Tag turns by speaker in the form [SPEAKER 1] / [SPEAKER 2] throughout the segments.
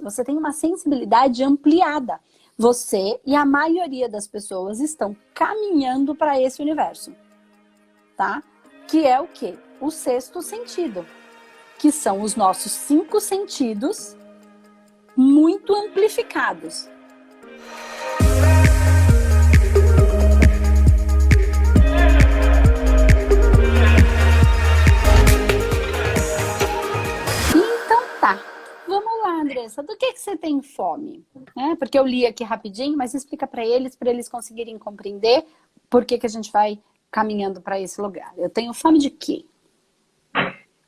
[SPEAKER 1] você tem uma sensibilidade ampliada. Você e a maioria das pessoas estão caminhando para esse universo, tá? Que é o quê? O sexto sentido, que são os nossos 5 sentidos muito amplificados. Vamos lá, Andressa, do que você tem fome? Porque eu li aqui rapidinho, mas explica para eles conseguirem compreender por que a gente vai caminhando para esse lugar. Eu tenho fome de quê?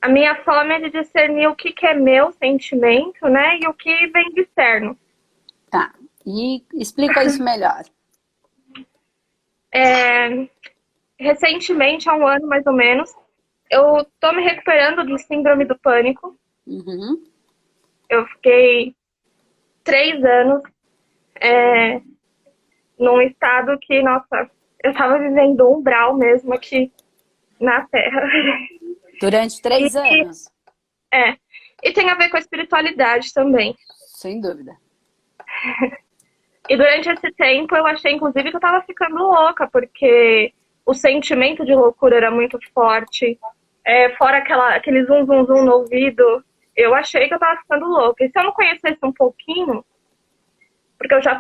[SPEAKER 2] A minha fome é de discernir o que é meu sentimento, né? E o que vem de externo.
[SPEAKER 1] Tá, e explica isso melhor.
[SPEAKER 2] Recentemente, há um ano mais ou menos, eu tô me recuperando de síndrome do pânico.
[SPEAKER 1] Uhum.
[SPEAKER 2] Eu fiquei 3 anos num estado que, nossa, eu tava vivendo um umbral mesmo aqui na Terra.
[SPEAKER 1] Durante 3 anos?
[SPEAKER 2] E tem a ver com a espiritualidade também.
[SPEAKER 1] Sem dúvida.
[SPEAKER 2] E durante esse tempo eu achei, inclusive, que eu tava ficando louca, porque o sentimento de loucura era muito forte. Fora aquele zum, zum, zum no ouvido, eu achei que eu tava ficando louca. E se eu não conhecesse um pouquinho, porque eu já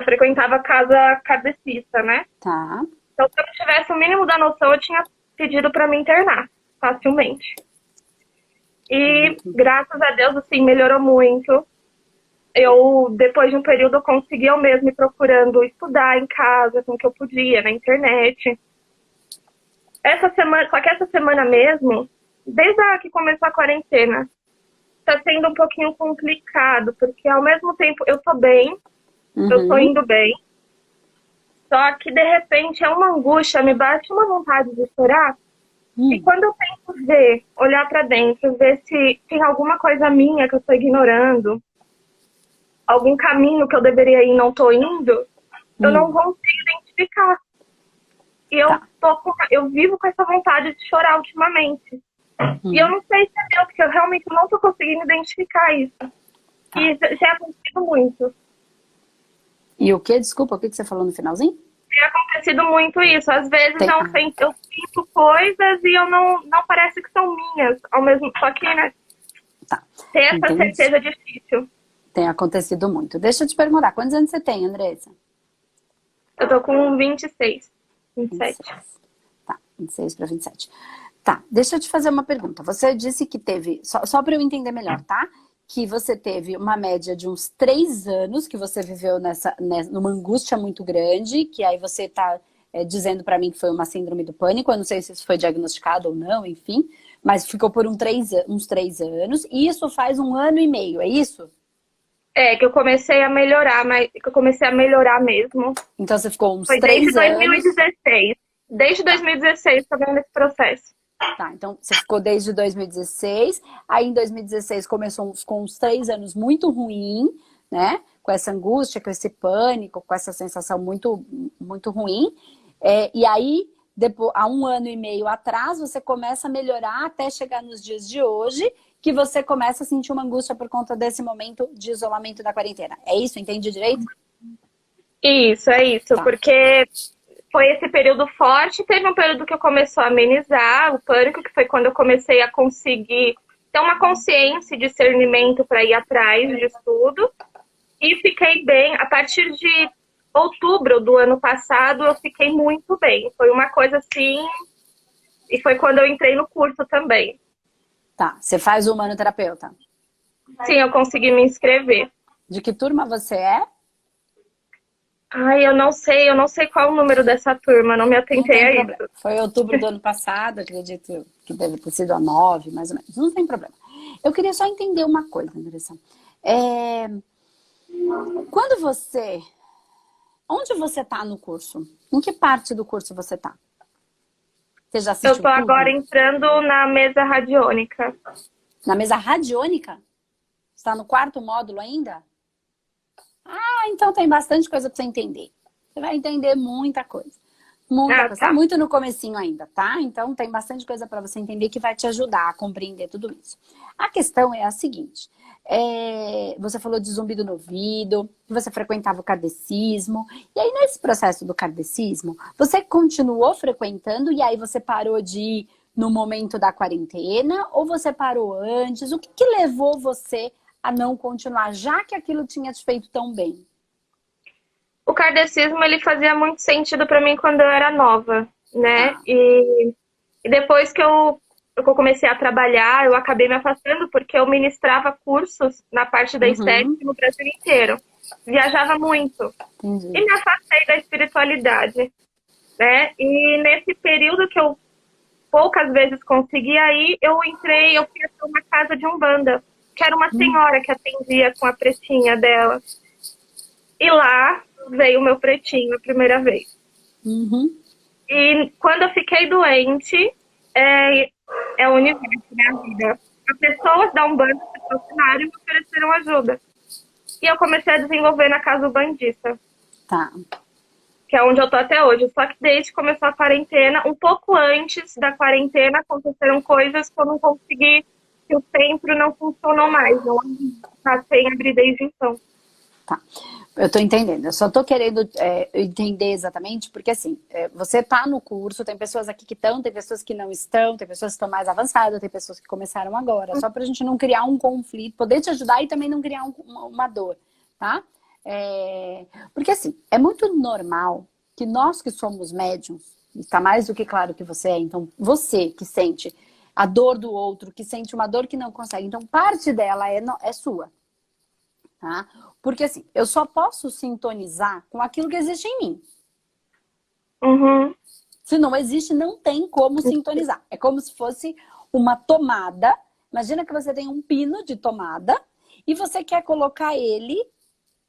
[SPEAKER 2] frequentava casa kardecista, né?
[SPEAKER 1] Tá.
[SPEAKER 2] Então, se eu tivesse o mínimo da noção, eu tinha pedido pra me internar facilmente. E, graças a Deus, assim, melhorou muito. Eu, depois de um período, eu consegui eu mesma ir procurando estudar em casa, com o que eu podia, na internet. Só que essa semana mesmo, desde que começou a quarentena, tá sendo um pouquinho complicado, porque ao mesmo tempo eu tô bem, eu tô indo bem, só que de repente é uma angústia, me bate uma vontade de chorar, e quando eu tento olhar pra dentro, ver se tem alguma coisa minha que eu tô ignorando, algum caminho que eu deveria ir e não tô indo, eu não consigo identificar. E eu vivo com essa vontade de chorar ultimamente. E eu não sei se é meu, porque eu realmente não tô conseguindo identificar isso. E já acontecido muito.
[SPEAKER 1] E o quê? Desculpa, o que você falou no finalzinho?
[SPEAKER 2] Tem acontecido muito isso. Às vezes eu sinto coisas e eu não parece que são minhas. Ao mesmo, só que, né?
[SPEAKER 1] Tá.
[SPEAKER 2] Ter essa certeza é difícil.
[SPEAKER 1] Tem acontecido muito. Deixa eu te perguntar, quantos anos você tem, Andressa?
[SPEAKER 2] Eu tô com 26, 27.
[SPEAKER 1] 26. Tá, 26 para 27. Tá, deixa eu te fazer uma pergunta. Você disse que teve, só para eu entender melhor, tá? Que você teve uma média de uns 3 anos que você viveu numa angústia muito grande, que aí você tá dizendo para mim que foi uma síndrome do pânico. Eu não sei se isso foi diagnosticado ou não, enfim. Mas ficou por uns 3 anos. E isso faz 1 ano e meio, é isso?
[SPEAKER 2] Que eu comecei a melhorar, mesmo.
[SPEAKER 1] Então você ficou uns
[SPEAKER 2] foi
[SPEAKER 1] 3
[SPEAKER 2] desde
[SPEAKER 1] anos.
[SPEAKER 2] 2016. Desde 2016 tô vendo esse processo.
[SPEAKER 1] Tá, então você ficou desde 2016, aí em 2016 ficou uns 3 anos muito ruim, né? Com essa angústia, com esse pânico, com essa sensação muito, muito ruim. E aí, depois, há 1 ano e meio atrás, você começa a melhorar até chegar nos dias de hoje, que você começa a sentir uma angústia por conta desse momento de isolamento da quarentena. É isso? Entendi direito?
[SPEAKER 2] Isso, é isso.
[SPEAKER 1] Tá.
[SPEAKER 2] Porque foi esse período forte, teve um período que eu comecei a amenizar o pânico, que foi quando eu comecei a conseguir ter uma consciência e discernimento para ir atrás disso tudo. E fiquei bem. A partir de outubro do ano passado, eu fiquei muito bem. Foi uma coisa assim... E foi quando eu entrei no curso também.
[SPEAKER 1] Tá, você faz o humanoterapeuta?
[SPEAKER 2] Sim, eu consegui me inscrever.
[SPEAKER 1] De que turma você é?
[SPEAKER 2] Ai, eu não sei qual o número dessa turma, não me atentei a isso.
[SPEAKER 1] Foi outubro do ano passado, acredito que deve ter sido a 9, mais ou menos. Não tem problema. Eu queria só entender uma coisa, Andressa. Onde você tá no curso? Em que parte do curso você tá? Você já assistiu
[SPEAKER 2] Eu tô agora entrando na mesa radiônica.
[SPEAKER 1] Na mesa radiônica? Você tá no 4º módulo ainda? Ah, então tem bastante coisa para você entender. Você vai entender muita coisa. Muita
[SPEAKER 2] Ah,
[SPEAKER 1] coisa. Tá
[SPEAKER 2] tá.
[SPEAKER 1] muito no comecinho ainda, tá? Então tem bastante coisa para você entender que vai te ajudar a compreender tudo isso. A questão é a seguinte. Você falou de zumbido no ouvido, que você frequentava o kardecismo. E aí, nesse processo do kardecismo, você continuou frequentando e aí você parou de ir no momento da quarentena? Ou você parou antes? O que que levou você a não continuar, já que aquilo tinha te feito tão bem?
[SPEAKER 2] O kardecismo, ele fazia muito sentido para mim quando eu era nova, né?
[SPEAKER 1] Tá.
[SPEAKER 2] E depois que eu comecei a trabalhar, eu acabei me afastando porque eu ministrava cursos na parte da estética
[SPEAKER 1] Uhum,
[SPEAKER 2] no Brasil inteiro. Viajava muito. E
[SPEAKER 1] entendi.
[SPEAKER 2] me afastei da espiritualidade, né? E nesse período que eu poucas vezes conseguia ir, eu fui até uma casa de umbanda, que era uma senhora que atendia com a pretinha dela. E lá veio o meu pretinho a primeira vez.
[SPEAKER 1] Uhum.
[SPEAKER 2] E quando eu fiquei doente, é o universo, né? A vida. As pessoas da Umbanda se aproximaram e me ofereceram ajuda. E eu comecei a desenvolver na casa ubandista,
[SPEAKER 1] Tá.
[SPEAKER 2] que é onde eu tô até hoje. Só que desde que começou a quarentena, um pouco antes da quarentena, aconteceram coisas que eu não consegui, que o centro não funcionou mais. Eu passei em abrir desde então.
[SPEAKER 1] Tá, eu tô entendendo. Eu só tô querendo entender exatamente, porque assim, você tá no curso, tem pessoas aqui que estão, tem pessoas que não estão, tem pessoas que estão mais avançadas, tem pessoas que começaram agora, só pra gente não criar um conflito, poder te ajudar e também não criar uma dor, tá? Porque assim, é muito normal que nós que somos médiums, e tá mais do que claro que você é, então você que sente a dor do outro, que sente uma dor que não consegue, então parte dela é sua. Tá? Porque assim, eu só posso sintonizar com aquilo que existe em mim.
[SPEAKER 2] Uhum.
[SPEAKER 1] Se não existe, não tem como sintonizar. É como se fosse uma tomada. Imagina que você tem um pino de tomada e você quer colocar ele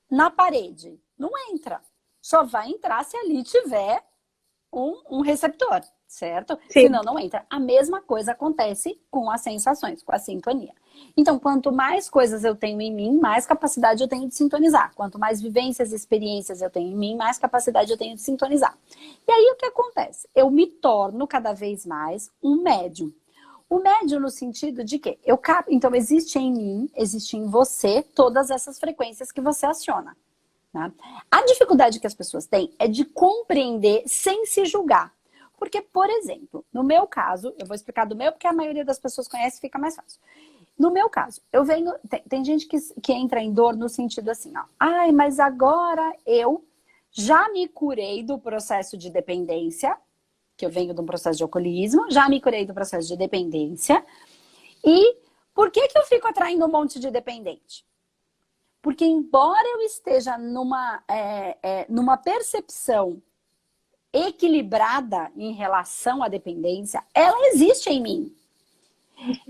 [SPEAKER 1] na parede. Não entra. Só vai entrar se ali tiver um receptor, certo?
[SPEAKER 2] Sim.
[SPEAKER 1] Senão não entra. A mesma coisa acontece com as sensações, com a sintonia. Então, quanto mais coisas eu tenho em mim, mais capacidade eu tenho de sintonizar. Quanto mais vivências e experiências eu tenho em mim, mais capacidade eu tenho de sintonizar. E aí o que acontece? Eu me torno cada vez mais um médium. O médium no sentido de que então existe em mim, existe em você todas essas frequências que você aciona. Tá? A dificuldade que as pessoas têm é de compreender sem se julgar. Porque, por exemplo, no meu caso, eu vou explicar do meu porque a maioria das pessoas conhece e fica mais fácil. No meu caso, eu venho. Tem gente que entra em dor no sentido assim, ó. Ai, mas agora eu já me curei do processo de dependência, que eu venho de um processo de alcoolismo, já me curei do processo de dependência. E por que eu fico atraindo um monte de dependente? Porque embora eu esteja numa percepção equilibrada em relação à dependência, ela existe em mim.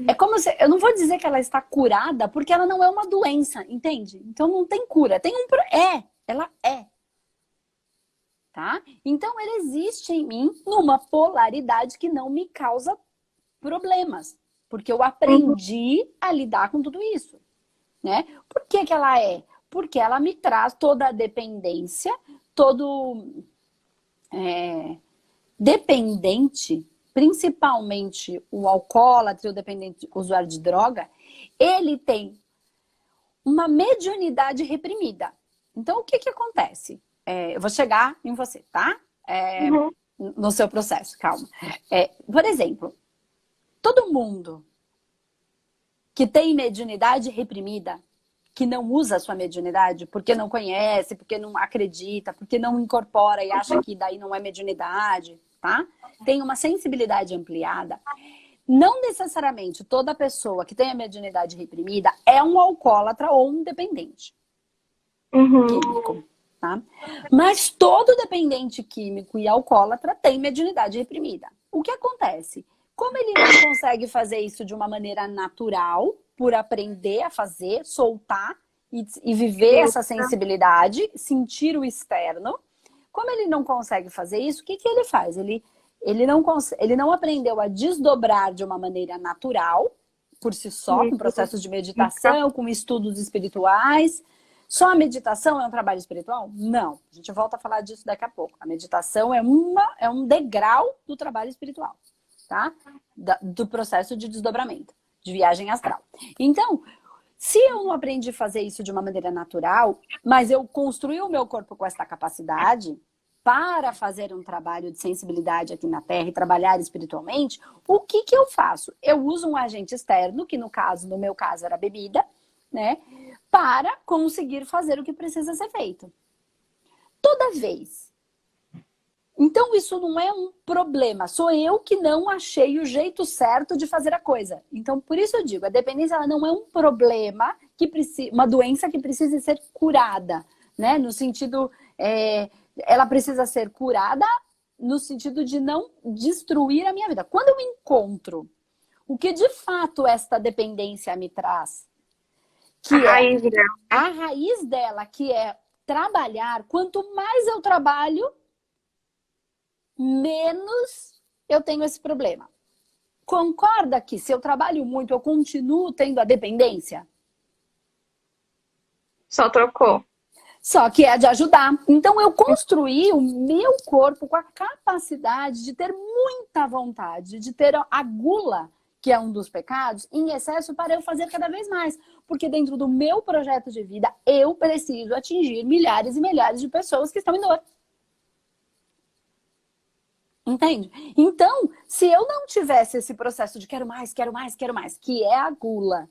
[SPEAKER 1] É como se, eu não vou dizer que ela está curada, porque ela não é uma doença, entende? Então não tem cura. Ela é. Tá? Então ela existe em mim numa polaridade que não me causa problemas. Porque eu
[SPEAKER 2] Uhum.
[SPEAKER 1] aprendi a lidar com tudo isso. Né? Por que que ela é? Porque ela me traz toda a dependência, todo dependente, principalmente o alcoólatra e o dependente usuário de droga, ele tem uma mediunidade reprimida. Então, o que que acontece? Eu vou chegar em você, tá?
[SPEAKER 2] Uhum.
[SPEAKER 1] No seu processo, calma. Por exemplo, todo mundo que tem mediunidade reprimida, que não usa a sua mediunidade porque não conhece, porque não acredita, porque não incorpora e acha que daí não é mediunidade, tá? Tem uma sensibilidade ampliada. Não necessariamente toda pessoa que tem a mediunidade reprimida é um alcoólatra ou um dependente
[SPEAKER 2] Uhum.
[SPEAKER 1] químico, tá? Mas todo dependente químico e alcoólatra tem mediunidade reprimida. O que acontece? Como ele não consegue fazer isso de uma maneira natural, por aprender a fazer, soltar e viver essa sensibilidade, sentir o externo, como ele não consegue fazer isso, o que que ele faz? Ele não aprendeu a desdobrar de uma maneira natural, por si só, com processos de meditação, com estudos espirituais, Só a meditação é um trabalho espiritual? Não. A gente volta a falar disso daqui a pouco. A meditação é um degrau do trabalho espiritual, tá? Do processo de desdobramento, de viagem astral. Então, se eu não aprendi a fazer isso de uma maneira natural, mas eu construí o meu corpo com essa capacidade para fazer um trabalho de sensibilidade aqui na Terra e trabalhar espiritualmente, o que que eu faço? Eu uso um agente externo, que no meu caso era a bebida, né? Para conseguir fazer o que precisa ser feito. Toda vez. Então isso não é um problema. Sou eu que não achei o jeito certo de fazer a coisa. Então por isso eu digo, a dependência ela não é um problema, uma doença que precisa ser curada, né? No sentido... ela precisa ser curada no sentido de não destruir a minha vida. Quando eu encontro o que de fato esta dependência me traz, que a raiz dela, que é trabalhar, quanto mais eu trabalho, menos eu tenho esse problema. Concorda que se eu trabalho muito, eu continuo tendo a dependência?
[SPEAKER 2] Só trocou.
[SPEAKER 1] Só que é de ajudar. Então eu construí o meu corpo com a capacidade de ter muita vontade, de ter a gula, que é um dos pecados, em excesso para eu fazer cada vez mais. Porque dentro do meu projeto de vida, eu preciso atingir milhares e milhares de pessoas que estão em dor. Entende? Então, se eu não tivesse esse processo de quero mais, quero mais, quero mais, que é a gula,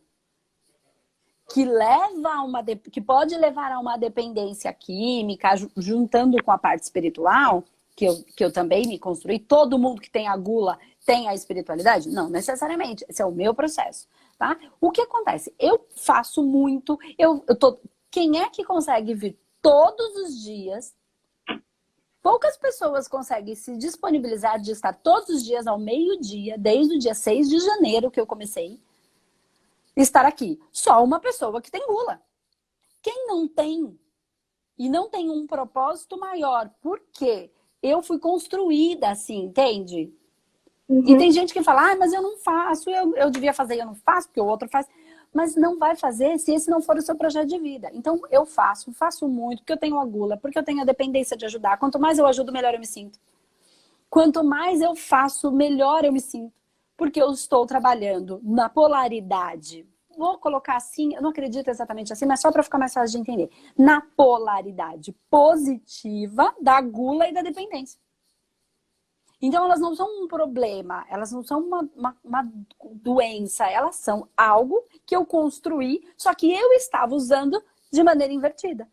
[SPEAKER 1] que pode levar a uma dependência química, juntando com a parte espiritual, que eu também me construí. Todo mundo que tem a gula tem a espiritualidade? Não, necessariamente. Esse é o meu processo, tá? O que acontece? Eu faço muito, quem é que consegue vir todos os dias? Poucas pessoas conseguem se disponibilizar de estar todos os dias ao meio-dia, desde o dia 6 de janeiro que eu comecei, estar aqui. Só uma pessoa que tem gula. Quem não tem, e não tem um propósito maior, porque eu fui construída assim, entende? Uhum. E tem gente que fala, mas eu não faço, eu devia fazer e eu não faço, porque o outro faz. Mas não vai fazer se esse não for o seu projeto de vida. Então eu faço muito, porque eu tenho a gula, porque eu tenho a dependência de ajudar. Quanto mais eu ajudo, melhor eu me sinto. Quanto mais eu faço, melhor eu me sinto. Porque eu estou trabalhando na polaridade. Vou colocar assim, eu não acredito exatamente assim, mas só para ficar mais fácil de entender. Na polaridade positiva da gula e da dependência. Então elas não são um problema, elas não são uma doença, elas são algo que eu construí, só que eu estava usando de maneira invertida.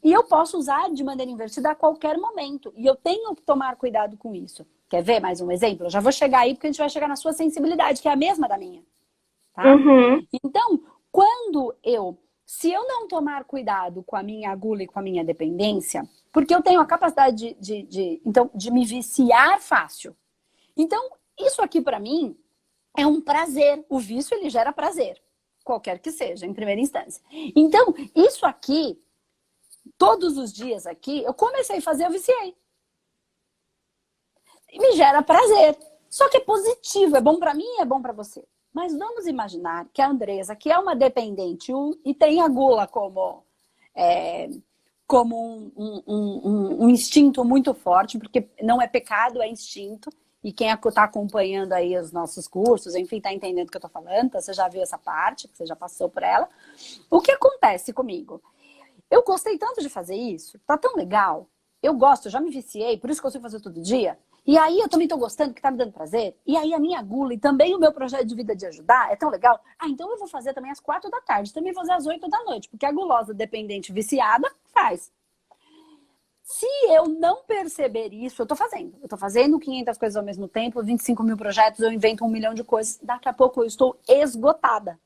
[SPEAKER 1] E eu posso usar de maneira invertida a qualquer momento. E eu tenho que tomar cuidado com isso. Quer ver mais um exemplo? Eu já vou chegar aí, porque a gente vai chegar na sua sensibilidade, que é a mesma da minha. Tá?
[SPEAKER 2] Uhum.
[SPEAKER 1] Então, se eu não tomar cuidado com a minha gula e com a minha dependência, porque eu tenho a capacidade de me viciar fácil. Então, isso aqui para mim é um prazer. O vício, ele gera prazer. Qualquer que seja, em primeira instância. Então, isso aqui, todos os dias aqui, eu comecei a fazer, eu viciei. E me gera prazer. Só que é positivo, é bom para mim e é bom para você. Mas vamos imaginar que a Andresa, que é uma dependente e tem a gula como um instinto muito forte, porque não é pecado, é instinto. E quem está acompanhando aí os nossos cursos, enfim, está entendendo o que eu estou falando, então você já viu essa parte, que você já passou por ela. O que acontece comigo? Eu gostei tanto de fazer isso, tá tão legal, eu gosto, eu já me viciei, por isso que eu consigo fazer todo dia. E aí eu também tô gostando, que tá me dando prazer. E aí a minha gula e também o meu projeto de vida de ajudar é tão legal. Então eu vou fazer também às 4 da tarde, também vou fazer às 8 da noite, porque a gulosa dependente viciada faz. Se eu não perceber isso, eu tô fazendo 500 coisas ao mesmo tempo, 25 mil projetos, eu invento 1 milhão de coisas. Daqui a pouco eu estou esgotada.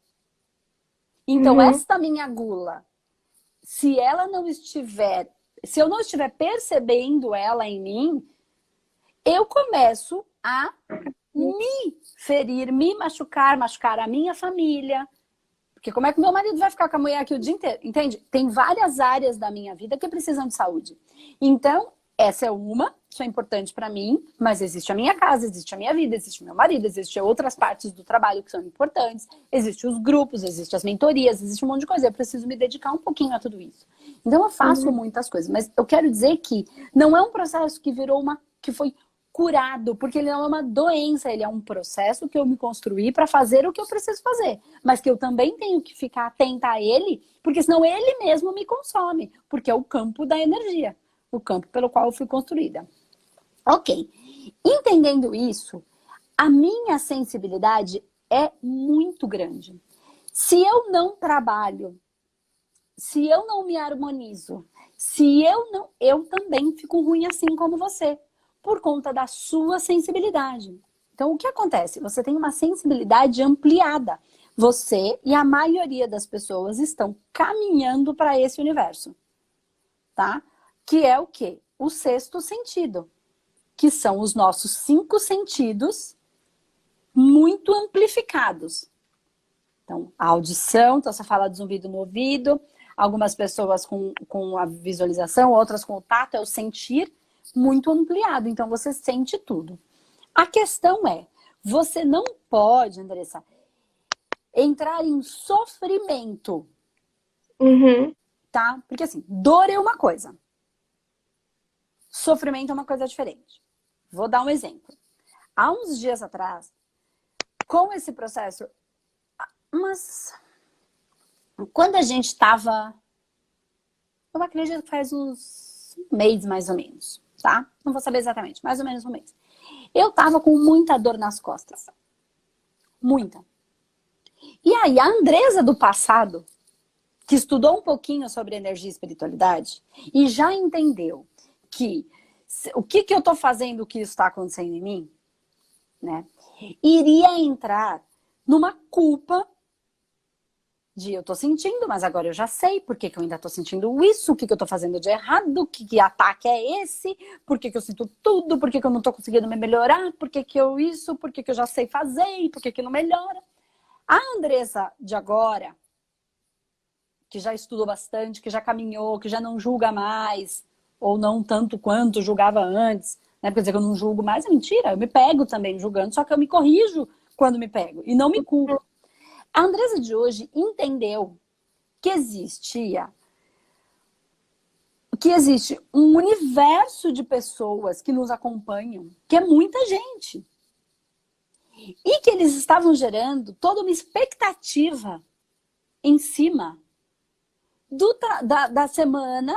[SPEAKER 1] Então esta minha gula, se eu não estiver percebendo ela em mim, eu começo a me ferir, me machucar a minha família. Porque como é que meu marido vai ficar com a mulher aqui o dia inteiro? Entende? Tem várias áreas da minha vida que precisam de saúde. Então, essa é uma, isso é importante para mim, mas existe a minha casa, existe a minha vida, existe o meu marido, existe outras partes do trabalho que são importantes, existe os grupos, existe as mentorias, existe um monte de coisa. Eu preciso me dedicar um pouquinho a tudo isso. Então eu faço muitas coisas, mas eu quero dizer que não é um processo que virou que foi curado, porque ele não é uma doença, ele é um processo que eu me construí para fazer o que eu preciso fazer, mas que eu também tenho que ficar atenta a ele, porque senão ele mesmo me consome, porque é o campo da energia, o campo pelo qual eu fui construída. Ok, entendendo isso, a minha sensibilidade é muito grande. Se eu não trabalho, se eu não me harmonizo, se eu também fico ruim assim como você, por conta da sua sensibilidade. Então, o que acontece? Você tem uma sensibilidade ampliada. Você e a maioria das pessoas estão caminhando para esse universo, tá? Que é o quê? O sexto sentido, que são os nossos 5 sentidos muito amplificados. Então, a audição, então você fala de zumbido no ouvido, algumas pessoas com a visualização, outras com o tato, é o sentir muito ampliado. Então, você sente tudo. A questão é, você não pode, Andressa, entrar em sofrimento, tá? Porque assim, dor é uma coisa. Sofrimento é uma coisa diferente. Vou dar um exemplo. Há uns dias atrás, com esse processo, mas quando a gente estava, eu acredito que faz uns mês mais ou menos, tá? Não vou saber exatamente, mais ou menos um mês. Eu tava com muita dor nas costas. Muita. E aí, a Andressa do passado, que estudou um pouquinho sobre energia e espiritualidade, e já entendeu que o que eu tô fazendo, o que está acontecendo em mim, né? Iria entrar numa culpa de eu tô sentindo, mas agora eu já sei por que eu ainda tô sentindo isso, o que eu tô fazendo de errado, que ataque é esse, por que eu sinto tudo, por que eu não tô conseguindo me melhorar, por que eu isso, por que eu já sei fazer e por que não melhora. A Andressa de agora, que já estudou bastante, que já caminhou, que já não julga mais, ou não tanto quanto julgava antes, né? Porque dizer que eu não julgo mais é mentira, eu me pego também julgando, só que eu me corrijo quando me pego e não me culpo. A Andressa de hoje entendeu que existe um universo de pessoas que nos acompanham, que é muita gente. E que eles estavam gerando toda uma expectativa em cima da semana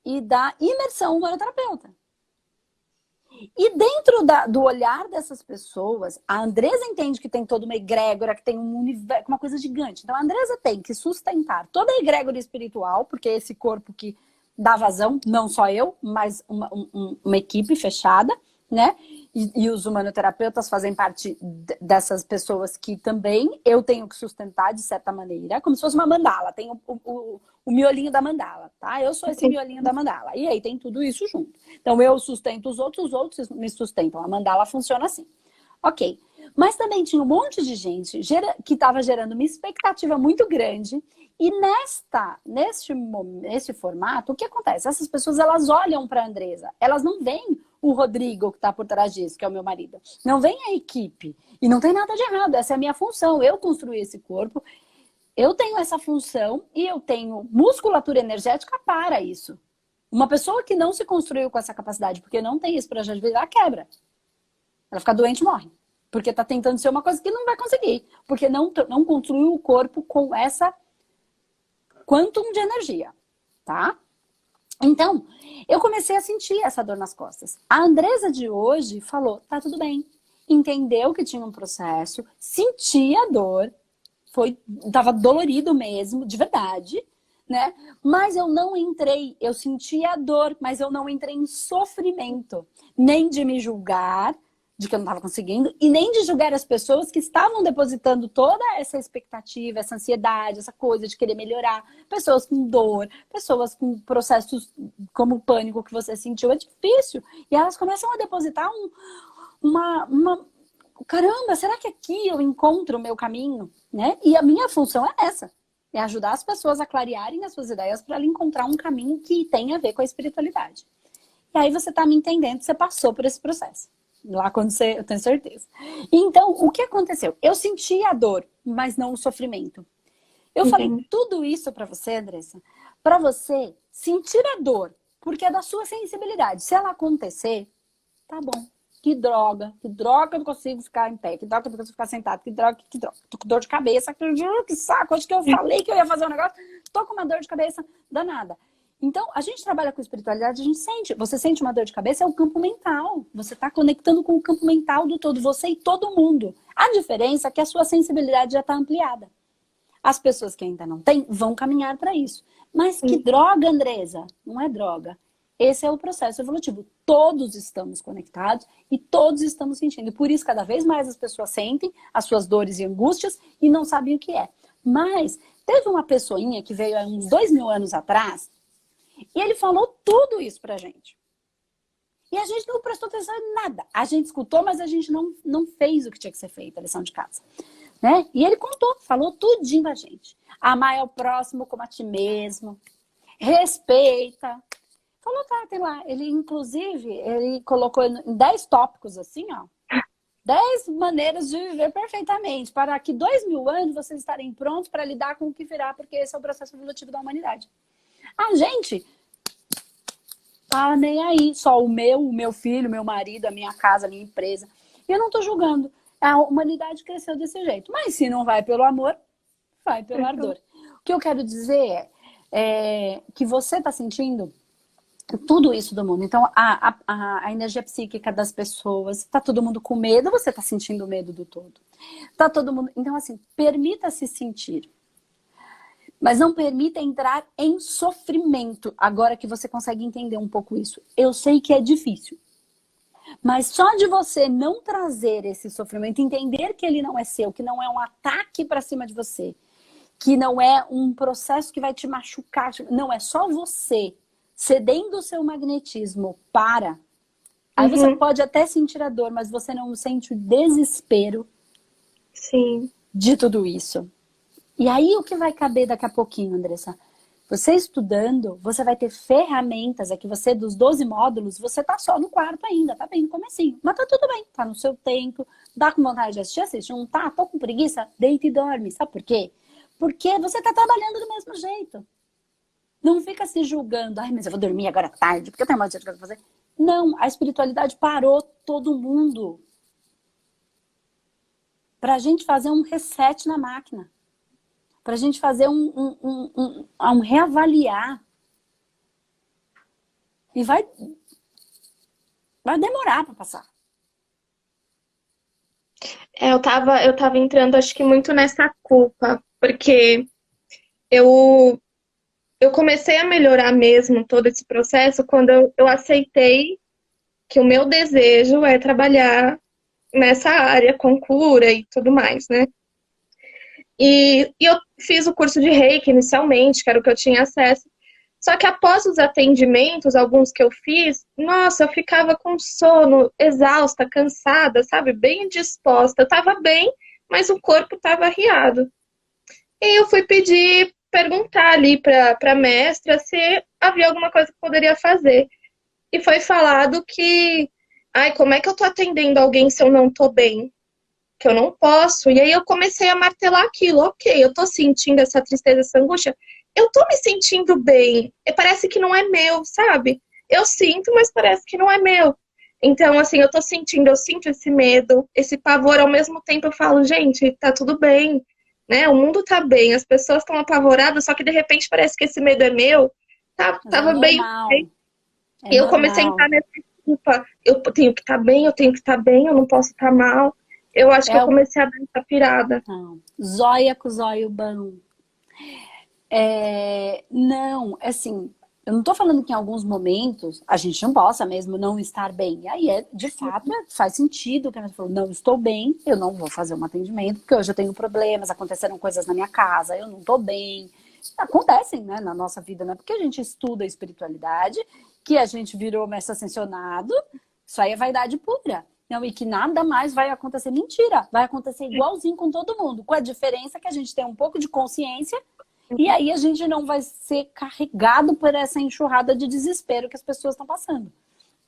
[SPEAKER 1] e da imersão humanoterapeuta. E dentro do olhar dessas pessoas, a Andressa entende que tem toda uma egrégora, que tem um universo, uma coisa gigante. Então a Andressa tem que sustentar toda a egrégora espiritual, porque é esse corpo que dá vazão, não só eu, mas uma equipe fechada, né? E os humanoterapeutas fazem parte dessas pessoas que também eu tenho que sustentar de certa maneira, como se fosse uma mandala, tem o miolinho da mandala, tá? Eu sou esse miolinho da mandala. E aí tem tudo isso junto. Então eu sustento os outros me sustentam. A mandala funciona assim. Ok. Mas também tinha um monte de gente que estava gerando uma expectativa muito grande. E neste formato, o que acontece? Essas pessoas, elas olham para a Andressa. Elas não veem o Rodrigo que está por trás disso, que é o meu marido. Não vem a equipe. E não tem nada de errado. Essa é a minha função. Eu construí esse corpo. Eu tenho essa função e eu tenho musculatura energética para isso. Uma pessoa que não se construiu com essa capacidade, porque não tem esse projeto de vida, ela quebra. Ela fica doente e morre. Porque está tentando ser uma coisa que não vai conseguir. Porque não construiu o corpo com essa quantum de energia, tá? Então, eu comecei a sentir essa dor nas costas. A Andressa de hoje falou, tá tudo bem. Entendeu que tinha um processo, sentia a dor, tava dolorido mesmo, de verdade, né? Mas eu não entrei, eu sentia a dor, mas eu não entrei em sofrimento, nem de me julgar, de que eu não estava conseguindo, e nem de julgar as pessoas que estavam depositando toda essa expectativa, essa ansiedade, essa coisa de querer melhorar. Pessoas com dor, pessoas com processos como o pânico que você sentiu, é difícil. E elas começam a depositar caramba, será que aqui eu encontro o meu caminho? Né? E a minha função é essa. É ajudar as pessoas a clarearem as suas ideias para encontrar um caminho que tenha a ver com a espiritualidade. E aí você tá me entendendo, você passou por esse processo. Lá quando você, eu tenho certeza. Então, o que aconteceu? Eu senti a dor, mas não o sofrimento. Eu falei tudo isso pra você, Andressa, pra você sentir a dor, porque é da sua sensibilidade. Se ela acontecer, tá bom. Que droga que eu não consigo ficar em pé, que droga que eu não consigo ficar sentado, que droga. Tô com dor de cabeça, que saco, acho que eu falei que eu ia fazer um negócio, tô com uma dor de cabeça danada. Então, a gente trabalha com espiritualidade, a gente sente. Você sente uma dor de cabeça, é o campo mental. Você está conectando com o campo mental do todo, você e todo mundo. A diferença é que a sua sensibilidade já está ampliada. As pessoas que ainda não têm vão caminhar para isso. Mas que droga, Andresa? Não é droga. Esse é o processo evolutivo. Todos estamos conectados e todos estamos sentindo. E por isso, cada vez mais as pessoas sentem as suas dores e angústias e não sabem o que é. Mas teve uma pessoinha que veio há uns 2000 anos atrás e ele falou tudo isso pra gente. E a gente não prestou atenção em nada. A gente escutou, mas a gente não fez o que tinha que ser feito, a lição de casa. Né? E ele contou, falou tudinho pra gente. Amar é o próximo como a ti mesmo. Respeita. Falou, tá, tem lá. Ele, inclusive, ele colocou em 10 tópicos, assim, ó. 10 maneiras de viver perfeitamente. Para que 2000 anos vocês estarem prontos para lidar com o que virá, porque esse é o processo evolutivo da humanidade. A gente tá nem aí. Só o meu filho, o meu marido, a minha casa, a minha empresa. E eu não tô julgando. A humanidade cresceu desse jeito. Mas se não vai pelo amor, vai pelo ardor. O que eu quero dizer é que você tá sentindo tudo isso do mundo. Então, a energia psíquica das pessoas, tá todo mundo com medo, você tá sentindo o medo do todo. Tá todo mundo... Então, assim, permita-se sentir. Mas não permita entrar em sofrimento, agora que você consegue entender um pouco isso. Eu sei que é difícil. Mas só de você não trazer esse sofrimento, entender que ele não é seu, que não é um ataque para cima de você, que não é um processo que vai te machucar, não, é só você cedendo o seu magnetismo para. Aí você pode até sentir a dor, mas você não sente o desespero de tudo isso. E aí o que vai caber daqui a pouquinho, Andressa? Você estudando, você vai ter ferramentas, é que você, dos 12 módulos, você tá só no quarto ainda, tá bem no comecinho. Mas tá tudo bem, tá no seu tempo, dá com vontade de assistir, assiste. Não tá, tô com preguiça, deita e dorme. Sabe por quê? Porque você tá trabalhando do mesmo jeito. Não fica se julgando, ai, mas eu vou dormir agora à tarde, porque eu tenho um monte de coisa pra fazer. Não, a espiritualidade parou todo mundo. Pra gente fazer um reset na máquina. Pra gente fazer um reavaliar. E vai demorar pra passar.
[SPEAKER 2] Eu tava entrando, acho que muito nessa culpa, porque eu comecei a melhorar mesmo todo esse processo quando eu aceitei que o meu desejo é trabalhar nessa área com cura e tudo mais, né? E eu fiz o curso de Reiki inicialmente, que era o que eu tinha acesso. Só que após os atendimentos, alguns que eu fiz, nossa, eu ficava com sono, exausta, cansada, sabe? Bem disposta. Eu tava bem, mas o corpo tava arriado. E eu fui perguntar ali pra mestra se havia alguma coisa que eu poderia fazer. E foi falado que, ai, como é que eu tô atendendo alguém se eu não tô bem? Que eu não posso. E aí eu comecei a martelar aquilo. Ok, eu tô sentindo essa tristeza, essa angústia. Eu tô me sentindo bem. E parece que não é meu, sabe? Eu sinto, mas parece que não é meu. Então, assim, eu sinto esse medo, esse pavor. Ao mesmo tempo eu falo, gente, tá tudo bem, né? O mundo tá bem, as pessoas estão apavoradas, só que de repente parece que esse medo é meu. Tava bem. E eu comecei a entrar nessa culpa. Eu tenho que estar bem, eu tenho que estar bem, eu não posso estar mal. Eu acho que eu comecei a dar essa pirada.
[SPEAKER 1] Não. Zóia com zóio bom. Não, assim, eu não tô falando que em alguns momentos a gente não possa mesmo não estar bem. E aí, de fato, faz sentido que a gente falou, não estou bem, eu não vou fazer um atendimento, porque hoje eu tenho problemas, aconteceram coisas na minha casa, eu não tô bem. Acontecem, né, na nossa vida, não é porque a gente estuda a espiritualidade que a gente virou mestre ascensionado, isso aí é vaidade pura. Não, e que nada mais vai acontecer. Mentira, vai acontecer igualzinho com todo mundo, com a diferença que a gente tem um pouco de consciência e aí a gente não vai ser carregado por essa enxurrada de desespero que as pessoas estão passando.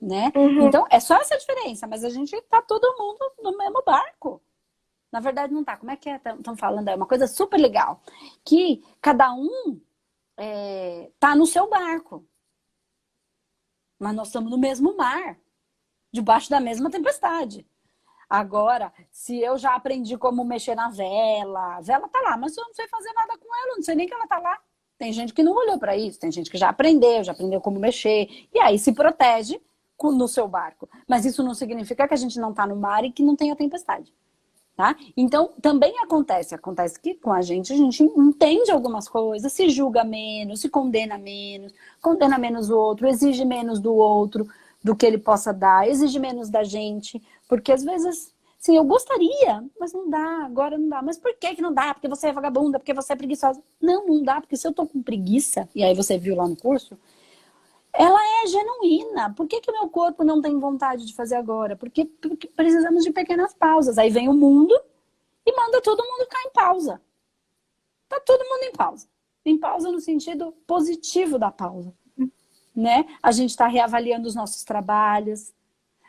[SPEAKER 1] né? Então, é só essa diferença, mas a gente tá todo mundo no mesmo barco. Na verdade, não tá. Como é que é? Estão falando? É uma coisa super legal. Que cada um tá no seu barco. Mas nós estamos no mesmo mar. Debaixo da mesma tempestade. Agora, se eu já aprendi como mexer na vela, a vela tá lá, mas eu não sei fazer nada com ela, eu não sei nem que ela tá lá. Tem gente que não olhou para isso, tem gente que já aprendeu como mexer, e aí se protege no seu barco. Mas isso não significa que a gente não tá no mar e que não tenha tempestade. Tá? Então, também acontece que com a gente entende algumas coisas, se julga menos, se condena menos o outro, exige menos do outro do que ele possa dar, exige menos da gente, porque às vezes, sim, eu gostaria, mas não dá, agora não dá. Mas por que não dá? Porque você é vagabunda, porque você é preguiçosa. Não dá, porque se eu tô com preguiça, e aí você viu lá no curso, ela é genuína. Por que o meu corpo não tem vontade de fazer agora? Porque precisamos de pequenas pausas. Aí vem o mundo e manda todo mundo ficar em pausa. Tá todo mundo em pausa. Em pausa no sentido positivo da pausa. Né? A gente está reavaliando os nossos trabalhos.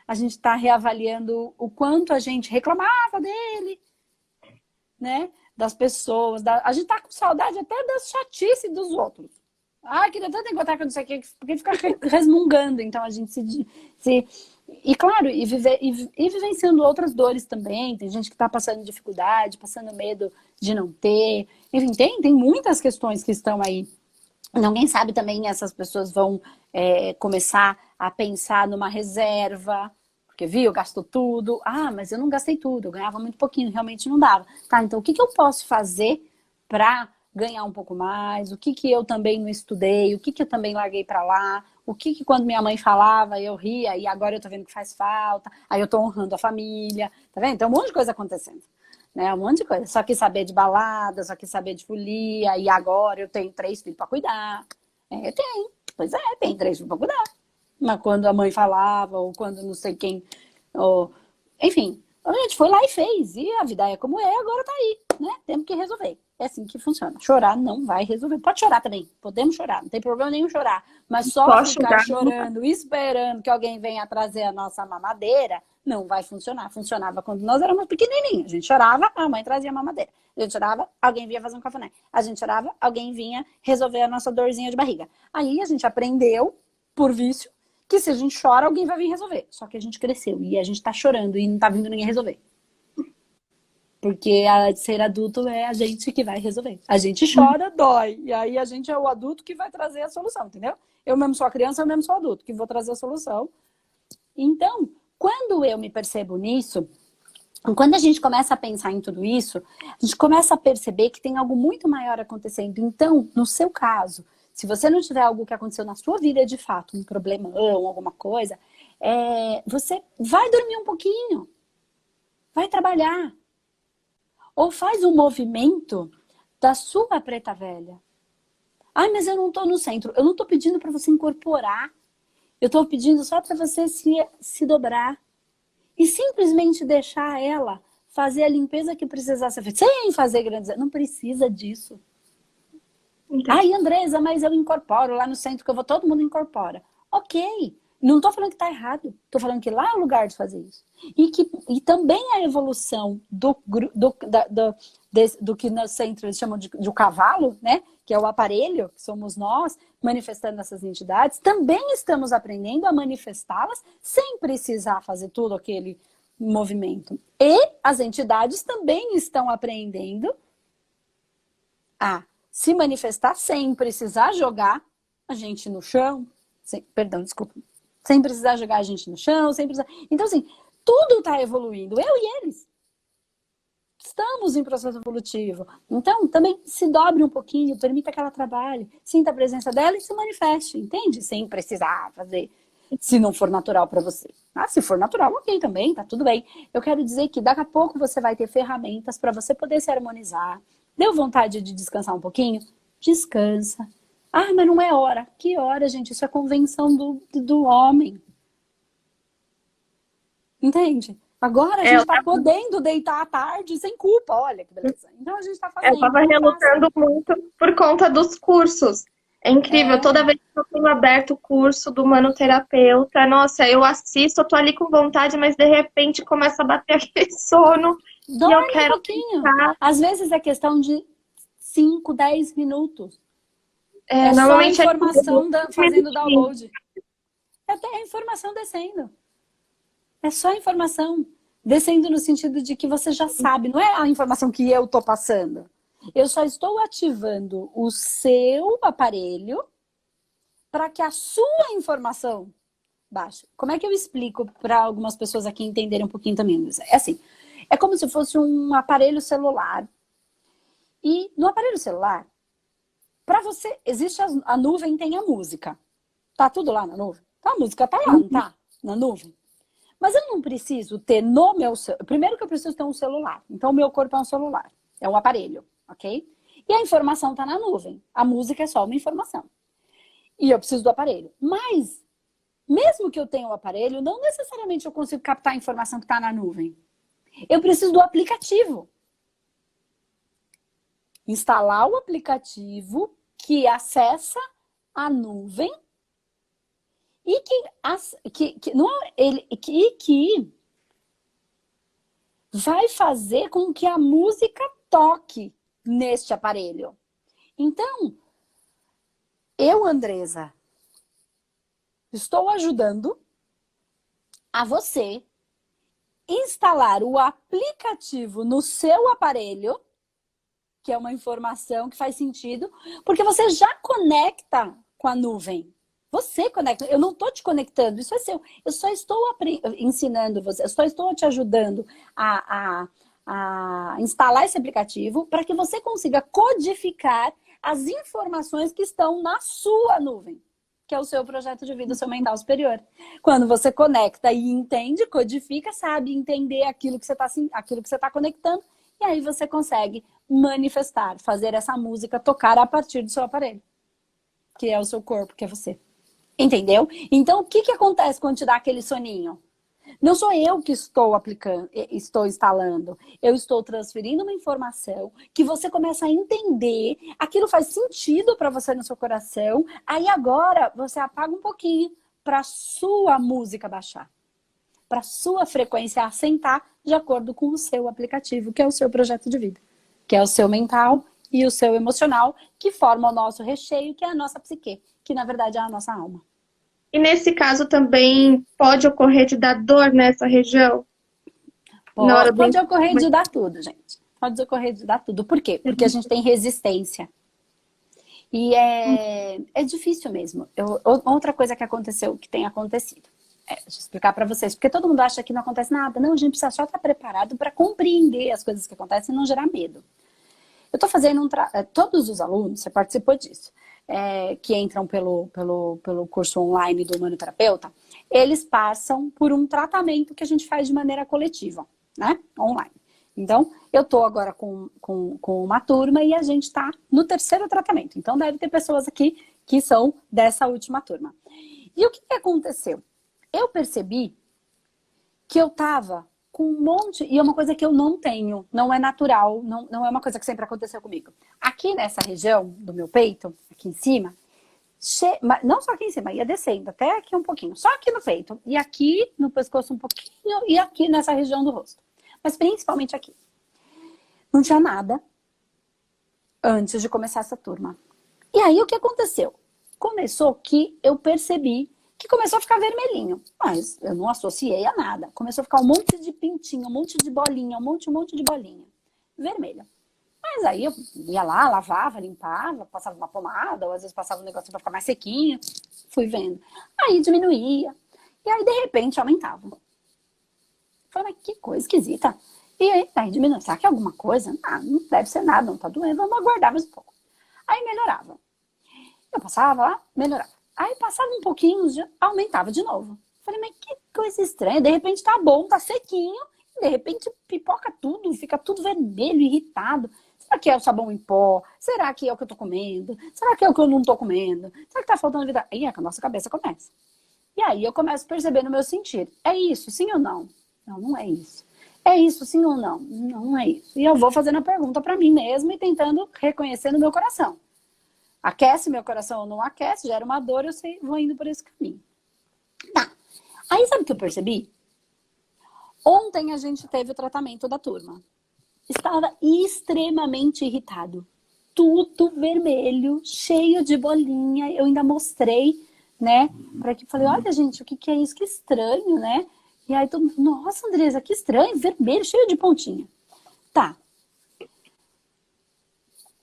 [SPEAKER 1] A gente está reavaliando o quanto a gente reclamava dele. Né? Das pessoas. A gente tá com saudade até das chatices dos outros. Queria tanto encontrar com não sei o que, porque fica resmungando. Então a gente e claro, e vivenciando outras dores também. Tem gente que está passando dificuldade, passando medo de não ter. Enfim, tem muitas questões que estão aí. Ninguém sabe também, essas pessoas vão começar a pensar numa reserva. Porque, viu, gastou tudo. Mas eu não gastei tudo, eu ganhava muito pouquinho, realmente não dava. Tá, então o que eu posso fazer para ganhar um pouco mais, o que eu também não estudei, o que eu também larguei pra lá, o que quando minha mãe falava eu ria e agora eu tô vendo que faz falta, aí eu tô honrando a família, tá vendo? Tem um monte de coisa acontecendo, né? Um monte de coisa. Só quis saber de balada, só quis saber de folia, e agora eu tenho 3 filhos pra cuidar. Tem 3 filhos pra cuidar. Mas quando a mãe falava, ou quando não sei quem, enfim, a gente foi lá e fez, e a vida é como é, agora tá aí, né? Temos que resolver. É assim que funciona. Chorar não vai resolver. Pode chorar também. Podemos chorar. Não tem problema nenhum chorar. Mas só ficar chorando, esperando que alguém venha trazer a nossa mamadeira, não vai funcionar. Funcionava quando nós éramos pequenininhos. A gente chorava, a mãe trazia a mamadeira. A gente chorava, alguém vinha fazer um cafuné. A gente chorava, alguém vinha resolver a nossa dorzinha de barriga. Aí a gente aprendeu, por vício, que se a gente chora, alguém vai vir resolver. Só que a gente cresceu e a gente tá chorando e não tá vindo ninguém resolver. Porque ser adulto é a gente que vai resolver. A gente chora, dói. E aí a gente é o adulto que vai trazer a solução, entendeu? Eu mesmo sou a criança, eu mesmo sou adulto, que vou trazer a solução. Então, quando eu me percebo nisso, quando a gente começa a pensar em tudo isso, a gente começa a perceber que tem algo muito maior acontecendo. Então, no seu caso, se você não tiver algo que aconteceu na sua vida de fato, um problemão, alguma coisa, você vai dormir um pouquinho. Vai trabalhar. Ou faz um movimento da sua preta velha. Mas eu não estou no centro. Eu não estou pedindo para você incorporar. Eu estou pedindo só para você se dobrar. E simplesmente deixar ela fazer a limpeza que precisar ser feita. Sem fazer grandes... Não precisa disso. Entendi. Andresa, mas eu incorporo lá no centro que eu vou, todo mundo incorpora. Ok. Não estou falando que está errado. Estou falando que lá é o lugar de fazer isso. E também a evolução do que no centro eles chamam de cavalo, né? Que é o aparelho, que somos nós, manifestando essas entidades. Também estamos aprendendo a manifestá-las sem precisar fazer todo aquele movimento. E as entidades também estão aprendendo a se manifestar sem precisar jogar a gente no chão. Sem precisar jogar a gente no chão, sem precisar... Então, assim, tudo está evoluindo, eu e eles. Estamos em processo evolutivo. Então, também se dobre um pouquinho, permita que ela trabalhe, sinta a presença dela e se manifeste, entende? Sem precisar fazer, se não for natural para você. Se for natural, ok também, tá tudo bem. Eu quero dizer que daqui a pouco você vai ter ferramentas para você poder se harmonizar. Deu vontade de descansar um pouquinho? Descansa. Mas não é hora. Que hora, gente? Isso é convenção do homem. Entende? Agora a gente tá podendo deitar à tarde sem culpa. Olha que beleza. Então a gente tá fazendo.
[SPEAKER 2] Eu tava relutando muito por conta dos cursos. É incrível, toda vez que eu tenho aberto o curso do manoterapeuta, nossa, eu assisto, eu tô ali com vontade, mas de repente começa a bater aquele sono e eu
[SPEAKER 1] Dorme um
[SPEAKER 2] quero
[SPEAKER 1] pouquinho.
[SPEAKER 2] pensar.
[SPEAKER 1] Às vezes é questão de 5, 10 minutos. É só a
[SPEAKER 2] Normalmente é
[SPEAKER 1] informação fazendo
[SPEAKER 2] minutinhos.
[SPEAKER 1] download. É até a informação descendo. É só a informação descendo no sentido de que você já sabe. Não é a informação que eu tô passando. Eu só estou ativando o seu aparelho para que a sua informação baixe. Como é que eu explico para algumas pessoas aqui entenderem um pouquinho também, Luísa? É assim, é como se fosse um aparelho celular. E no aparelho celular, para você, existe a nuvem, tem a música. Tá tudo lá na nuvem? Então a música tá lá, não tá? Na nuvem. Mas eu não preciso ter no meu celular. Primeiro que eu preciso ter um celular. Então o meu corpo é um celular. É um aparelho, ok? E a informação tá na nuvem. A música é só uma informação. E eu preciso do aparelho. Mas, mesmo que eu tenha o aparelho, não necessariamente eu consigo captar a informação que está na nuvem. Eu preciso do aplicativo. Instalar o aplicativo que acessa a nuvem e que vai fazer com que a música toque neste aparelho. Então, eu, Andresa, estou ajudando a você instalar o aplicativo no seu aparelho, que é uma informação que faz sentido, porque você já conecta com a nuvem. Você conecta, eu não estou te conectando, isso é seu. Eu só estou ensinando você, eu só estou te ajudando a instalar esse aplicativo para que você consiga codificar as informações que estão na sua nuvem, que é o seu projeto de vida, o seu mental superior. Quando você conecta e entende, codifica, sabe entender aquilo que você está conectando, e aí você consegue manifestar, fazer essa música tocar a partir do seu aparelho, que é o seu corpo, que é você. Entendeu? Então, o que acontece quando te dá aquele soninho? Não sou eu que estou aplicando, estou instalando. Eu estou transferindo uma informação que você começa a entender. Aquilo faz sentido para você no seu coração. Aí agora você apaga um pouquinho para sua música baixar. Para sua frequência assentar de acordo com o seu aplicativo, que é o seu projeto de vida. Que é o seu mental e o seu emocional, que forma o nosso recheio, que é a nossa psique, que na verdade é a nossa alma.
[SPEAKER 2] E nesse caso também pode ocorrer de dar dor nessa região?
[SPEAKER 1] Pode ocorrer de dar tudo, gente. Pode ocorrer de dar tudo. Por quê? Porque a gente tem resistência. E é difícil mesmo. Outra coisa que aconteceu, que tem acontecido. Deixa eu explicar para vocês. Porque todo mundo acha que não acontece nada. Não, a gente precisa só estar preparado para compreender as coisas que acontecem e não gerar medo. Eu estou fazendo todos os alunos, você participou disso, que entram pelo curso online do Manoterapeuta, eles passam por um tratamento que a gente faz de maneira coletiva, né? Online. Então, eu estou agora com uma turma e a gente está no terceiro tratamento. Então, deve ter pessoas aqui que são dessa última turma. E o que aconteceu? Eu percebi que eu estava com um monte... E é uma coisa que eu não tenho, não é natural, não é uma coisa que sempre aconteceu comigo. Aqui nessa região do meu peito, aqui em cima, não só aqui em cima, ia descendo até aqui um pouquinho, só aqui no peito. E aqui no pescoço um pouquinho e aqui nessa região do rosto. Mas principalmente aqui. Não tinha nada antes de começar essa turma. E aí o que aconteceu? Começou que eu percebi que começou a ficar vermelhinho. Mas eu não associei a nada. Começou a ficar um monte de pintinho, um monte de bolinha, um monte de bolinha. Vermelha. Mas aí eu ia lá, lavava, limpava, passava uma pomada, ou às vezes passava um negócio para ficar mais sequinho. Fui vendo. Aí diminuía. E aí, de repente, aumentava. Falei, mas que coisa esquisita. E aí diminuiu. Será que é alguma coisa? Ah, não deve ser nada, não tá doendo. Vamos aguardar mais um pouco. Aí melhorava. Eu passava lá, melhorava. Aí passava um pouquinho, aumentava de novo. Falei, mas que coisa estranha. De repente tá bom, tá sequinho. E de repente pipoca tudo, fica tudo vermelho, irritado. Será que é o sabão em pó? Será que é o que eu tô comendo? Será que é o que eu não tô comendo? Será que tá faltando vida? Aí é que a nossa cabeça começa. E aí eu começo a perceber no meu sentir. É isso, sim ou não? Não, não é isso. É isso, sim ou não? Não, não é isso. E eu vou fazendo a pergunta pra mim mesma e tentando reconhecer no meu coração. aquece meu coração ou não aquece, gera uma dor, vou indo por esse caminho. Tá. Aí sabe o que eu percebi? Ontem a gente teve o tratamento da turma. Estava extremamente irritado. Tudo vermelho, cheio de bolinha. Eu ainda mostrei, né? Falei, olha, gente, o que é isso? Que estranho, né? E aí todo mundo, nossa, Andresa, que estranho, vermelho, cheio de pontinha. Tá.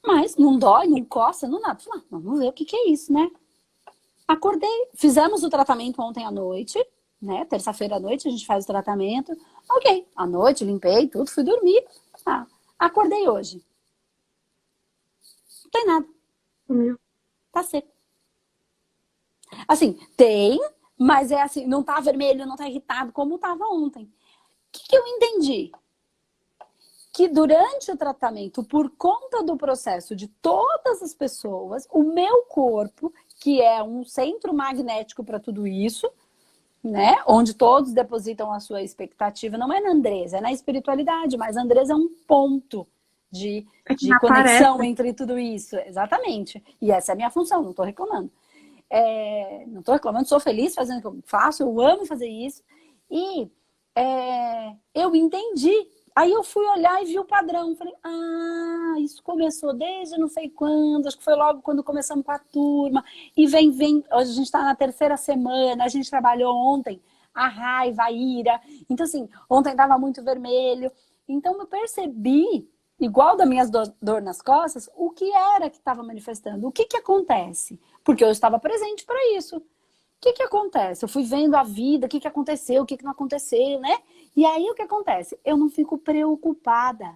[SPEAKER 1] Mas não dói, não coça, não nada. Falei, vamos ver o que é isso, né? Acordei, fizemos o tratamento ontem à noite, né? Terça-feira à noite a gente faz o tratamento. Ok, à noite limpei tudo, fui dormir. Acordei hoje. Não tem nada. Tá seco. Assim, tem, mas é assim, não tá vermelho, não tá irritado como tava ontem. O que eu entendi? Que durante o tratamento, por conta do processo de todas as pessoas, o meu corpo, que é um centro magnético para tudo isso, né? Onde todos depositam a sua expectativa, não é na Andresa, é na espiritualidade, mas a Andresa é um ponto de conexão entre tudo isso. Exatamente. E essa é a minha função, não estou reclamando. Não estou reclamando, sou feliz fazendo o que eu faço, eu amo fazer isso. E eu entendi. Aí eu fui olhar e vi o padrão. Falei, isso começou desde não sei quando, acho que foi logo quando começamos com a turma. E vem, hoje a gente está na terceira semana, a gente trabalhou ontem a raiva, a ira. Então, assim, ontem estava muito vermelho. Então, eu percebi, igual das minhas dor nas costas, o que era que estava manifestando. O que acontece? Porque eu estava presente para isso. O que acontece? Eu fui vendo a vida, o que aconteceu, o que não aconteceu, né? E aí o que acontece? Eu não fico preocupada.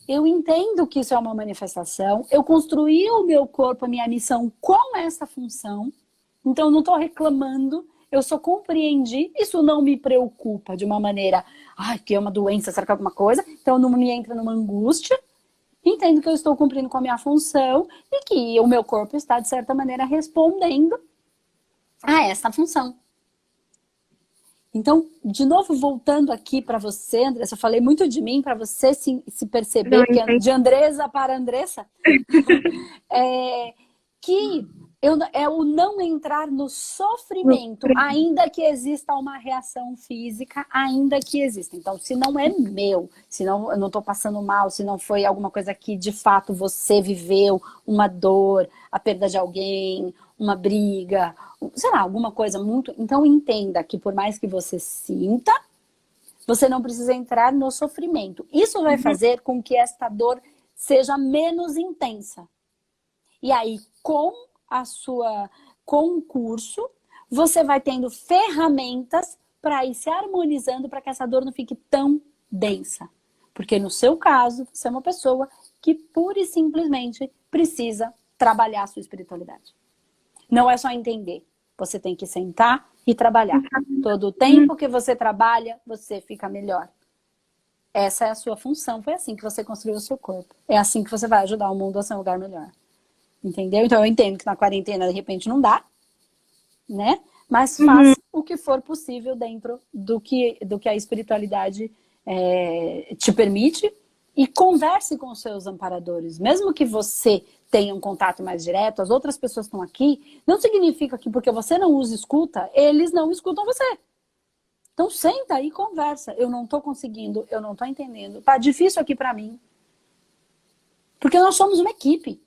[SPEAKER 1] Eu entendo que isso é uma manifestação. Eu construí o meu corpo, a minha missão com essa função. Então eu não estou reclamando. Eu só compreendi. Isso não me preocupa de uma maneira... que é uma doença, será que é alguma coisa? Então não me entra numa angústia. Entendo que eu estou cumprindo com a minha função e que o meu corpo está, de certa maneira, respondendo a essa função. Então, de novo, voltando aqui para você, Andressa, eu falei muito de mim para você se perceber, que de Andresa para Andressa, que é o não entrar no sofrimento, ainda que exista uma reação física, ainda que exista. Então, se não é meu, se não, eu não estou passando mal, se não foi alguma coisa que de fato você viveu, uma dor, a perda de alguém, uma briga, sei lá, alguma coisa muito... Então entenda que por mais que você sinta, você não precisa entrar no sofrimento. Isso vai fazer com que esta dor seja menos intensa. E aí, com o curso, você vai tendo ferramentas para ir se harmonizando para que essa dor não fique tão densa. Porque no seu caso, você é uma pessoa que pura e simplesmente precisa trabalhar a sua espiritualidade. Não é só entender. Você tem que sentar e trabalhar. Todo o tempo que você trabalha, você fica melhor. Essa é a sua função. Foi assim que você construiu o seu corpo. É assim que você vai ajudar o mundo a ser um lugar melhor. Entendeu? Então eu entendo que na quarentena, de repente, não dá, né? Mas faça o que for possível dentro do que a espiritualidade te permite e converse com os seus amparadores. Mesmo que você tenha um contato mais direto, as outras pessoas estão aqui, não significa que porque você não usa escuta, eles não escutam você. Então senta e conversa. Eu não estou conseguindo, eu não estou entendendo. Tá difícil aqui para mim. Porque nós somos uma equipe.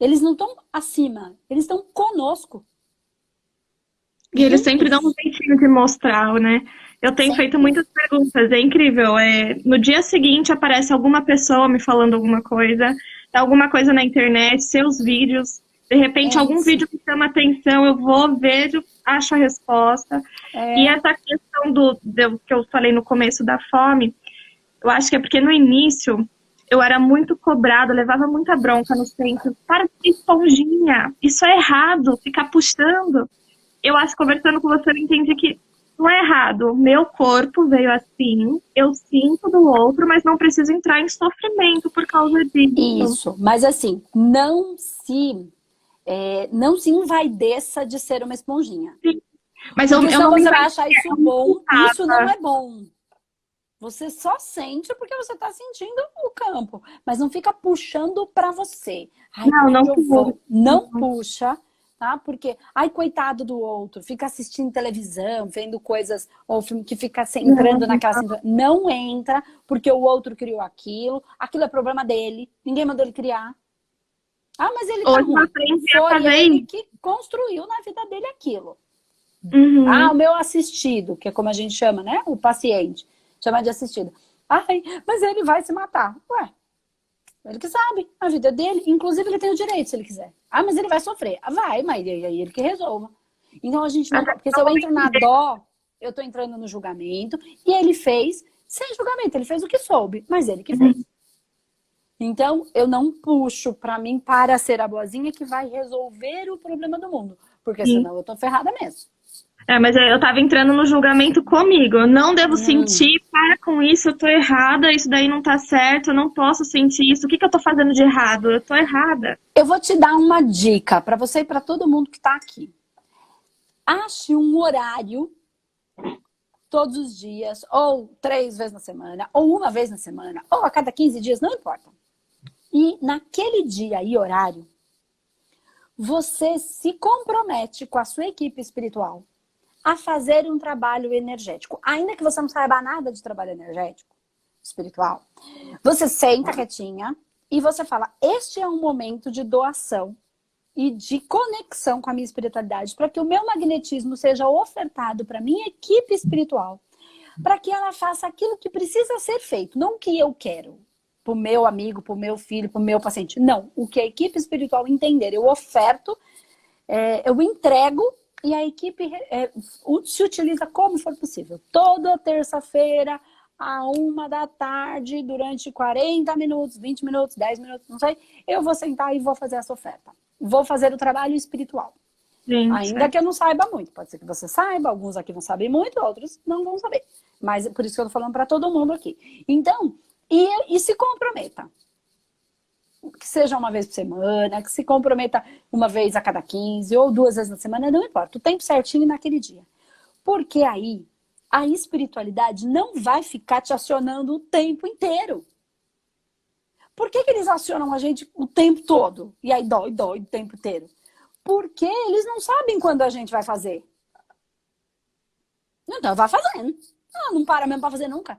[SPEAKER 1] Eles não estão acima, eles estão conosco.
[SPEAKER 2] E eles sempre dão um jeitinho de mostrar, né? Eu tenho feito muitas perguntas, é incrível. No dia seguinte aparece alguma pessoa me falando alguma coisa na internet, seus vídeos. De repente, algum vídeo que chama atenção, eu vou, vejo, acho a resposta. E essa questão que eu falei no começo da fome, eu acho que é porque no início eu era muito cobrada, levava muita bronca no centro. Para de ser esponjinha, isso é errado, ficar puxando. Eu acho que conversando com você eu entendi que não é errado. Meu corpo veio assim, eu sinto do outro, mas não preciso entrar em sofrimento por causa disso.
[SPEAKER 1] Isso, mas assim, não se envaideça de ser uma esponjinha.
[SPEAKER 2] Sim. Mas
[SPEAKER 1] porque senão
[SPEAKER 2] não
[SPEAKER 1] você vai achar isso bom, isso não é bom. Você só sente porque você está sentindo o campo, mas não fica puxando para você. Ai,
[SPEAKER 2] Não, não
[SPEAKER 1] quando eu
[SPEAKER 2] vou.
[SPEAKER 1] vou, não puxa, tá? Porque, ai, coitado do outro, fica assistindo televisão, vendo coisas, ou filme que fica entrando naquela sintonia. Não entra, porque o outro criou aquilo, aquilo é problema dele, ninguém mandou ele criar. Ah, mas ele tá
[SPEAKER 2] Hoje eu
[SPEAKER 1] ruim.
[SPEAKER 2] aprendi a
[SPEAKER 1] Foi
[SPEAKER 2] fazer
[SPEAKER 1] ele
[SPEAKER 2] isso.
[SPEAKER 1] que construiu na vida dele aquilo. Ah, o
[SPEAKER 2] Uhum.
[SPEAKER 1] meu assistido, que é como a gente chama, né? O paciente, chama de assistido. Ai, mas ele vai se matar. Ué, ele que sabe, a vida dele, inclusive ele tem o direito se ele quiser. Ah, mas ele vai sofrer. Ah, vai, mas aí ele que resolva. Então a gente não pode, porque se eu entro na dó, eu tô entrando no julgamento, e ele fez sem julgamento, ele fez o que soube, mas ele que fez. Então, eu não puxo pra mim para ser a boazinha que vai resolver o problema do mundo, porque
[SPEAKER 2] Sim.
[SPEAKER 1] senão eu tô ferrada mesmo.
[SPEAKER 2] Mas eu tava entrando no julgamento comigo. Eu não devo
[SPEAKER 1] Hum.
[SPEAKER 2] sentir, para com isso, eu tô errada, isso daí não tá certo, eu não posso sentir isso. O que que eu tô fazendo de errado? Eu tô errada.
[SPEAKER 1] Eu vou te dar uma dica para você e para todo mundo que está aqui. Ache um horário todos os dias, ou 3 vezes na semana, ou uma vez na semana, ou a cada 15 dias, não importa. E naquele dia e horário, você se compromete com a sua equipe espiritual a fazer um trabalho energético. Ainda que você não saiba nada de trabalho energético, espiritual, você senta quietinha e você fala, este é um momento de doação e de conexão com a minha espiritualidade, para que o meu magnetismo seja ofertado para a minha equipe espiritual, para que ela faça aquilo que precisa ser feito, não o que eu quero, para o meu amigo, para o meu filho, para o meu paciente. Não, o que a equipe espiritual entender. Eu oferto, eu entrego e a equipe se utiliza como for possível. Toda terça-feira, à 1 da tarde, durante 40 minutos, 20 minutos, 10 minutos, não sei, eu vou sentar e vou fazer essa oferta. Vou fazer o trabalho espiritual.
[SPEAKER 2] Gente,
[SPEAKER 1] Ainda que eu não saiba muito. Pode ser que você saiba, alguns aqui vão saber muito, outros não vão saber. Mas por isso que eu tô falando para todo mundo aqui. Então, e se comprometa. Que seja uma vez por semana, que se comprometa uma vez a cada 15 ou 2 vezes na semana, não importa. O tempo certinho naquele dia. Porque aí a espiritualidade não vai ficar te acionando o tempo inteiro. Por que eles acionam a gente o tempo todo? E aí dói o tempo inteiro. Porque eles não sabem quando a gente vai fazer. Então vai fazendo. Não para mesmo para fazer nunca.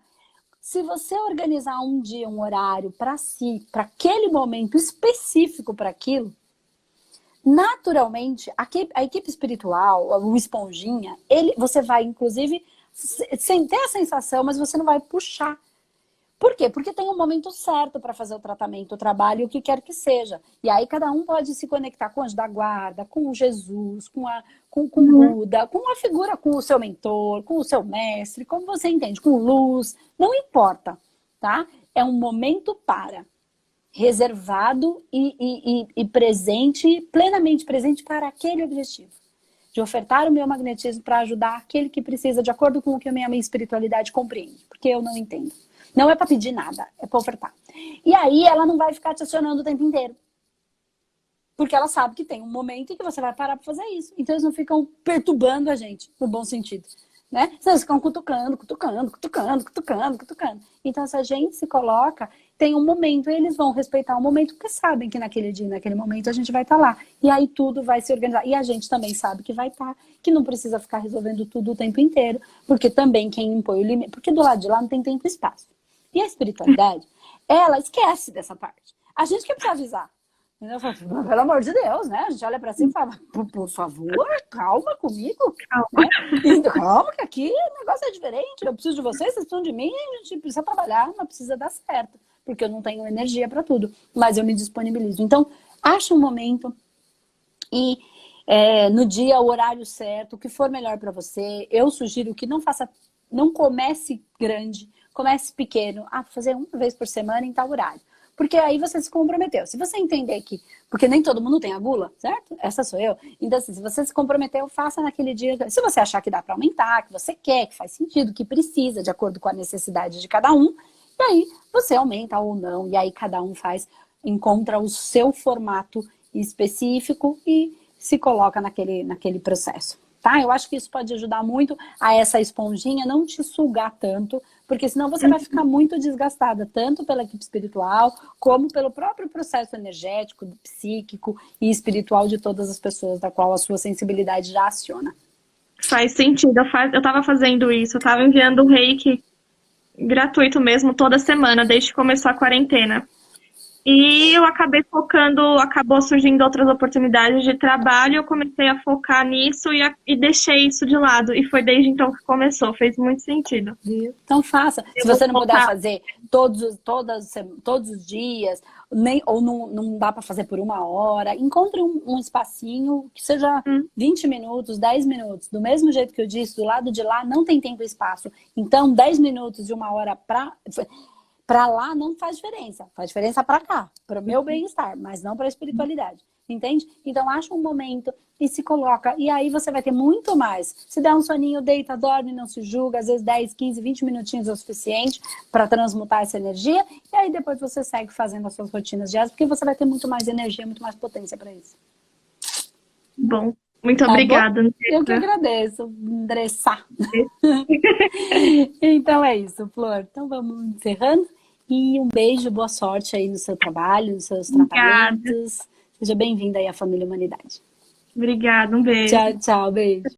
[SPEAKER 1] Se você organizar um dia, um horário para si, para aquele momento específico para aquilo, naturalmente, a equipe espiritual, o esponjinha, você vai, inclusive, sem ter a sensação, mas você não vai puxar. Por quê? Porque tem um momento certo para fazer o tratamento, o trabalho, o que quer que seja. E aí cada um pode se conectar com o anjo da guarda, com Jesus, com o Buda, com a figura, com o seu mentor, com o seu mestre, como você entende, com luz, não importa, tá? É um momento reservado e presente, plenamente presente para aquele objetivo. De ofertar o meu magnetismo para ajudar aquele que precisa, de acordo com o que a minha espiritualidade compreende. Porque eu não entendo. Não é para pedir nada, é para ofertar. E aí ela não vai ficar te acionando o tempo inteiro. Porque ela sabe que tem um momento em que você vai parar para fazer isso. Então eles não ficam perturbando a gente, no bom sentido. Né? Eles ficam cutucando. Então se a gente se coloca, tem um momento, e eles vão respeitar o momento, porque sabem que naquele dia, naquele momento, a gente vai estar lá. E aí tudo vai se organizar. E a gente também sabe que vai estar, que não precisa ficar resolvendo tudo o tempo inteiro, porque também quem impõe o limite, porque do lado de lá não tem tempo e espaço. E a espiritualidade, ela esquece dessa parte. A gente que precisa avisar. Eu falo, pelo amor de Deus, né? A gente olha pra cima e fala, por favor, calma comigo. Né? Calma, que aqui o negócio é diferente. Eu preciso de vocês, vocês precisam de mim, a gente precisa trabalhar, mas precisa dar certo. Porque eu não tenho energia para tudo. Mas eu me disponibilizo. Então, acha um momento e no dia, o horário certo, o que for melhor para você. Eu sugiro que não comece grande, comece pequeno. Fazer uma vez por semana em tal horário. Porque aí você se comprometeu. Se você entender que... Porque nem todo mundo tem a gula, certo? Essa sou eu. Então, assim, se você se comprometeu, faça naquele dia. Se você achar que dá para aumentar, que você quer, que faz sentido, que precisa, de acordo com a necessidade de cada um, e aí você aumenta ou não. E aí cada um encontra o seu formato específico e se coloca naquele processo. Tá? Eu acho que isso pode ajudar muito a essa esponjinha não te sugar tanto, Porque senão você vai ficar muito desgastada, tanto pela equipe espiritual, como pelo próprio processo energético, psíquico e espiritual de todas as pessoas da qual a sua sensibilidade já aciona.
[SPEAKER 2] Faz sentido. Eu tava fazendo isso, eu tava enviando um reiki gratuito mesmo toda semana, desde que começou a quarentena. E eu acabei focando, acabou surgindo outras oportunidades de trabalho, eu comecei a focar nisso e deixei isso de lado. E foi desde então que começou, fez muito sentido.
[SPEAKER 1] Então faça. Se você não puder fazer todos os dias, ou não dá para fazer por 1 hora, encontre um espacinho que seja 20 minutos, 10 minutos. Do mesmo jeito que eu disse, do lado de lá não tem tempo e espaço. Então 10 minutos de 1 hora para lá não faz diferença para cá, para o meu bem-estar, mas não para a espiritualidade, entende? Então acha um momento e se coloca, e aí você vai ter muito mais. Se der um soninho, deita, dorme, não se julga, às vezes 10, 15, 20 minutinhos é o suficiente para transmutar essa energia, e aí depois você segue fazendo as suas rotinas diárias, porque você vai ter muito mais energia, muito mais potência para isso.
[SPEAKER 2] Bom, muito obrigada.
[SPEAKER 1] Bom? Eu que agradeço, Andressa. Então é isso, Flor. Então vamos encerrando. E um beijo, boa sorte aí no seu trabalho, nos seus tratamentos. Seja bem-vinda aí à família Humanidade.
[SPEAKER 2] Obrigada, um beijo.
[SPEAKER 1] Tchau, tchau, beijo.